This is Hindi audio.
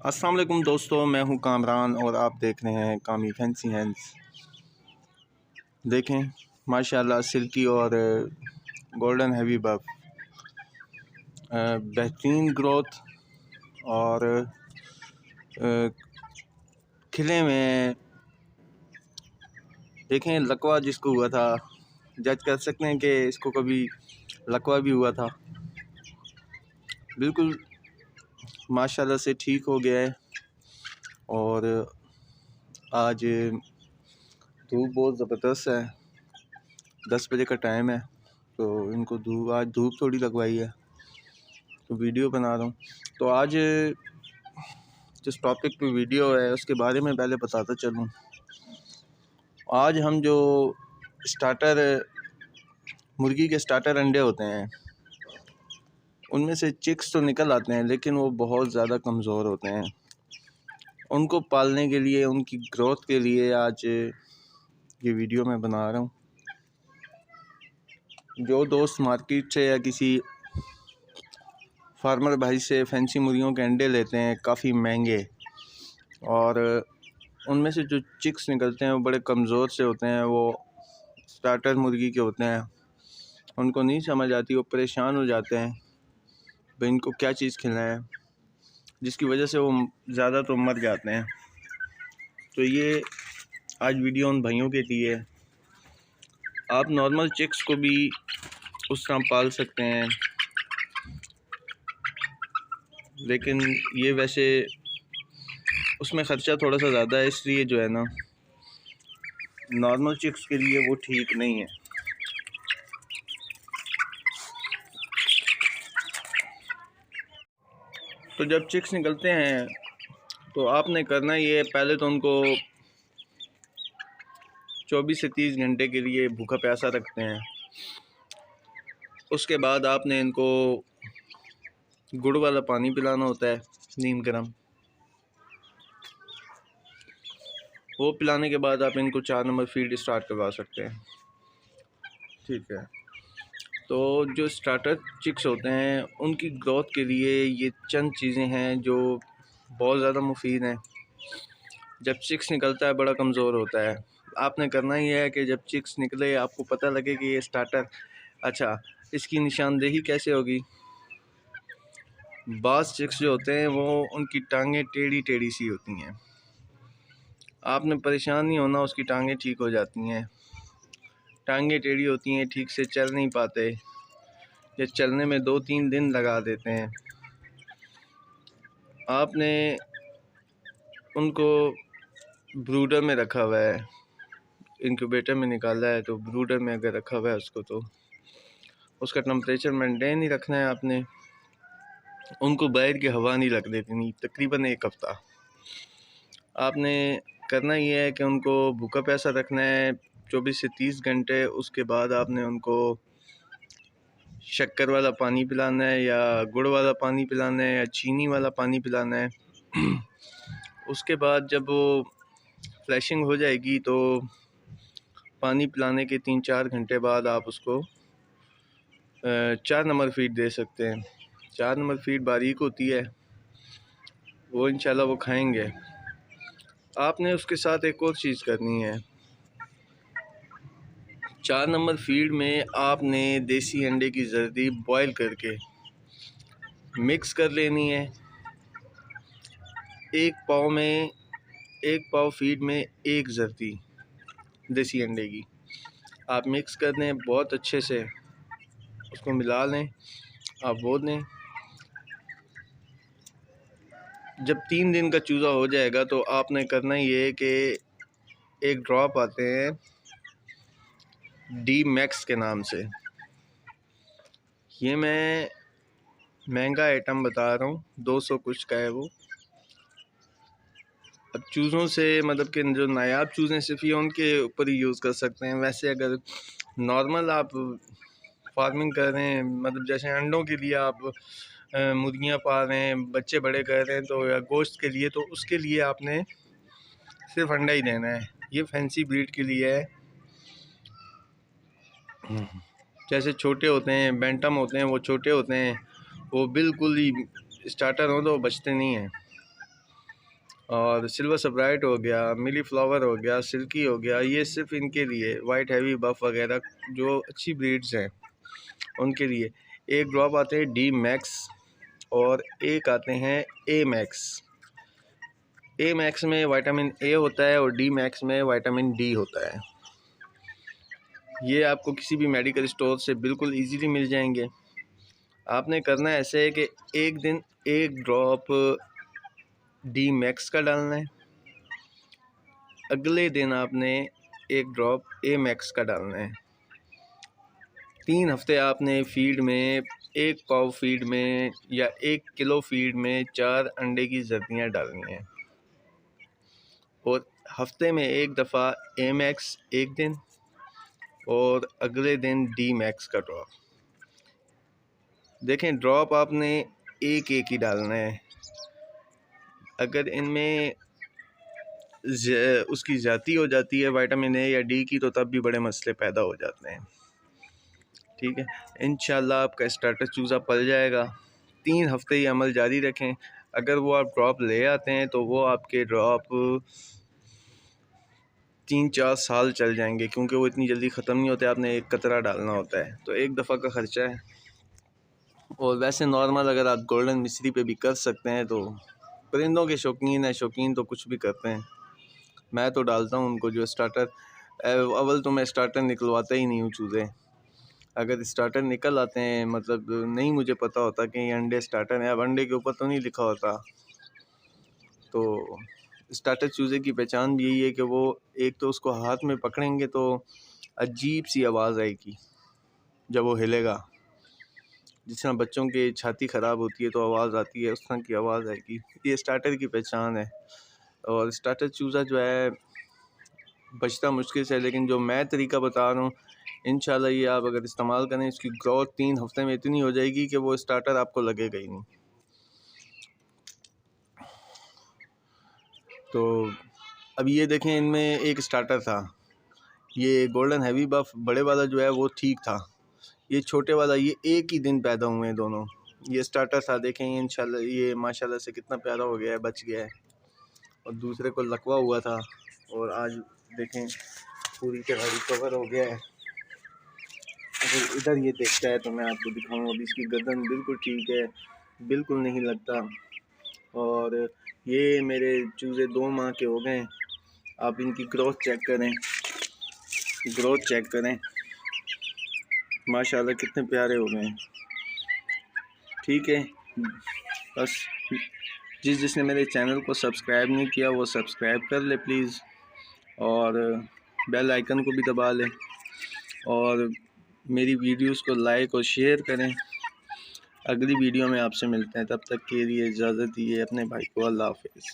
अस्सलाम वालेकुम दोस्तों, मैं हूं कामरान और आप देख रहे हैं कामी फैंसी हैंड्स। देखें माशाल्लाह सिल्की और गोल्डन हैवी बफ, बेहतरीन ग्रोथ और खिले में। देखें लकवा जिसको हुआ था, जज कर सकते हैं कि इसको कभी लकवा भी हुआ था, बिल्कुल माशाल्लाह से ठीक हो गया है। और आज धूप बहुत ज़बरदस्त है, 10 बजे का टाइम है, तो इनको आज धूप थोड़ी लगवाई है, तो वीडियो बना रहा हूँ। तो आज जिस टॉपिक पे वीडियो है उसके बारे में पहले बताता चलूँ। आज हम जो स्टार्टर मुर्गी के स्टार्टर अंडे होते हैं, उनमें से चिक्स तो निकल आते हैं, लेकिन वो बहुत ज़्यादा कमज़ोर होते हैं। उनको पालने के लिए, उनकी ग्रोथ के लिए आज ये वीडियो मैं बना रहा हूँ। जो दोस्त मार्केट से या किसी फार्मर भाई से फैंसी मुर्गियों के अंडे लेते हैं काफ़ी महंगे, और उनमें से जो चिक्स निकलते हैं वो बड़े कमज़ोर से होते हैं, वो स्टार्टर मुर्गी के होते हैं, उनको नहीं समझ आती, वो परेशान हो जाते हैं भाई इनको क्या चीज़ खिलाएं, जिसकी वजह से वो ज़्यादा तो मर जाते हैं। तो ये आज वीडियो उन भाइयों के लिए है। आप नॉर्मल चिक्स को भी उस तरह पाल सकते हैं, लेकिन ये वैसे उसमें ख़र्चा थोड़ा सा ज़्यादा है, इसलिए जो है ना नॉर्मल चिक्स के लिए वो ठीक नहीं है। तो जब चिक्स निकलते हैं तो आपने करना ये है, पहले तो उनको 24 से 30 घंटे के लिए भूखा प्यासा रखते हैं। उसके बाद आपने इनको गुड़ वाला पानी पिलाना होता है, नीम गर्म। वो पिलाने के बाद आप इनको 4 नंबर फीड स्टार्ट करवा सकते हैं। ठीक है, तो जो स्टार्टर चिक्स होते हैं उनकी ग्रोथ के लिए ये चंद चीज़ें हैं जो बहुत ज़्यादा मुफीद हैं। जब चिक्स निकलता है बड़ा कमज़ोर होता है, आपने करना ही है कि जब चिक्स निकले आपको पता लगे कि ये स्टार्टर, अच्छा इसकी निशानदेही कैसे होगी। बाज़ चिक्स जो होते हैं वो उनकी टांगें टेढ़ी टेढ़ी सी होती हैं, आपने परेशान नहीं होना, उसकी टांगें ठीक हो जाती हैं। टांगें टेढ़ी होती हैं, ठीक से चल नहीं पाते, या चलने में 2-3 दिन लगा देते हैं। आपने उनको ब्रूडर में रखा हुआ है, इंक्यूबेटर में निकाला है, तो ब्रूडर में अगर रखा हुआ है उसको, तो उसका टेम्परेचर मेंटेन ही रखना है आपने। उनको बाहर की हवा नहीं लग देनी, तकरीबन 1 हफ़्ता। आपने करना ये है कि उनको भूखा प्यासा रखना है 24 से 30 घंटे। उसके बाद आपने उनको शक्कर वाला पानी पिलाना है, या गुड़ वाला पानी पिलाना है, या चीनी वाला पानी पिलाना है। उसके बाद जब वो फ्लैशिंग हो जाएगी तो पानी पिलाने के 3-4 घंटे बाद आप उसको 4 नंबर फीड दे सकते हैं। 4 नंबर फीड बारीक होती है, वो इंशाल्लाह वो खाएंगे। आपने उसके साथ एक और चीज़ करनी है, 4 नंबर फीड में आपने देसी अंडे की जर्दी बॉयल करके मिक्स कर लेनी है। एक पाव फीड में 1 जर्दी देसी अंडे की आप मिक्स कर दें, बहुत अच्छे से उसको मिला लें, आप वो दें। जब 3 दिन का चूज़ा हो जाएगा तो आपने करना ये है कि एक ड्रॉप आते हैं डी मैक्स के नाम से, ये मैं महंगा आइटम बता रहा हूँ, 200 कुछ का है वो। अब चूज़ों से मतलब कि जो नायाब चूज़ें सिर्फ ये उनके ऊपर ही यूज़ कर सकते हैं। वैसे अगर नॉर्मल आप फार्मिंग कर रहे हैं, मतलब जैसे अंडों के लिए आप मुर्गियाँ पाल रहे हैं, बच्चे बड़े कर रहे हैं, तो या गोश्त के लिए, तो उसके लिए आपने सिर्फ अंडा ही देना है। ये फैंसी ब्रीड के लिए है। जैसे छोटे होते हैं, बैंटम होते हैं, वो छोटे होते हैं, वो बिल्कुल ही स्टार्टर हो तो बचते नहीं हैं। और सिल्वर सब्राइट हो गया, मिली फ्लावर हो गया, सिल्की हो गया, ये सिर्फ इनके लिए, वाइट हैवी बफ वगैरह जो अच्छी ब्रीड्स हैं उनके लिए। एक ड्रॉप आते हैं डी मैक्स और एक आते हैं ए मैक्स। ए मैक्स में विटामिन ए होता है और डी मैक्स में विटामिन डी होता है। ये आपको किसी भी मेडिकल स्टोर से बिल्कुल इजीली मिल जाएंगे। आपने करना ऐसे है कि एक दिन एक ड्रॉप डी मैक्स का डालना है, अगले दिन आपने एक ड्रॉप ए मैक्स का डालना है। 3 हफ्ते आपने फीड में, एक पाव फीड में या 1 किलो फीड में 4 अंडे की जर्दियाँ डालनी हैं और हफ्ते में एक दफ़ा ए मैक्स एक दिन और अगले दिन डी मैक्स का ड्रॉप। देखें, ड्रॉप आपने एक ही डालना है। अगर इनमें उसकी ज़्यादती हो जाती है विटामिन ए या डी की तो तब भी बड़े मसले पैदा हो जाते हैं। ठीक है, इंशाल्लाह आपका स्टार्टर चूज़ा पल जाएगा। 3 हफ्ते ही अमल जारी रखें। अगर वो आप ड्रॉप ले आते हैं तो वो आपके ड्रॉप 3-4 साल चल जाएंगे, क्योंकि वो इतनी जल्दी ख़त्म नहीं होते। आपने एक कतरा डालना होता है, तो एक दफ़ा का ख़र्चा है। और वैसे नॉर्मल अगर आप गोल्डन मिस्री पे भी कर सकते हैं तो परिंदों के शौकीन है, शौकीन तो कुछ भी करते हैं। मैं तो डालता हूँ उनको जो स्टार्टर। अव्वल तो मैं स्टार्टर निकलवाता ही नहीं हूँ चूज़े। अगर स्टार्टर निकल आते हैं, मतलब नहीं मुझे पता होता कि ये अंडे स्टार्टर हैं, अब अंडे के ऊपर तो नहीं लिखा होता, तो स्टार्टर चूज़े की पहचान भी यही है कि वो एक तो उसको हाथ में पकड़ेंगे तो अजीब सी आवाज़ आएगी जब वो हिलेगा। जिस तरह बच्चों की छाती ख़राब होती है तो आवाज़ आती है, उस तरह की आवाज़ आएगी। ये स्टार्टर की पहचान है। और स्टार्टर चूज़ा जो है बचता मुश्किल से, लेकिन जो मैं तरीका बता रहा हूँ इंशाल्लाह ये आप अगर इस्तेमाल करें, इसकी ग्रोथ 3 हफ्ते में इतनी हो जाएगी कि वो स्टार्टर आपको लगेगा ही नहीं। तो अब ये देखें, इनमें एक स्टार्टर था, ये गोल्डन हैवी बफ बड़े वाला जो है वो ठीक था, ये छोटे वाला ये एक ही दिन पैदा हुए हैं दोनों। ये स्टार्टर था, देखें इंशाल्लाह ये माशाल्लाह से कितना प्यारा हो गया है, बच गया है। और दूसरे को लकवा हुआ था और आज देखें पूरी तरह रिकवर हो गया है। अगर इधर ये देखता है तो मैं आपको दिखाऊँ, अभी इसकी गर्दन बिल्कुल ठीक है, बिल्कुल नहीं लगता। और ये मेरे चूज़े 2 माह के हो गए। आप इनकी ग्रोथ चेक करें, ग्रोथ चेक करें, माशाल्लाह कितने प्यारे हो गए हैं। ठीक है, बस जिसने मेरे चैनल को सब्सक्राइब नहीं किया वो सब्सक्राइब कर ले प्लीज़, और बेल आइकन को भी दबा लें, और मेरी वीडियोस को लाइक और शेयर करें। अगली वीडियो में आपसे मिलते हैं, तब तक के लिए इजाज़त दीजिए अपने भाई को। अल्लाह हाफ़िज़।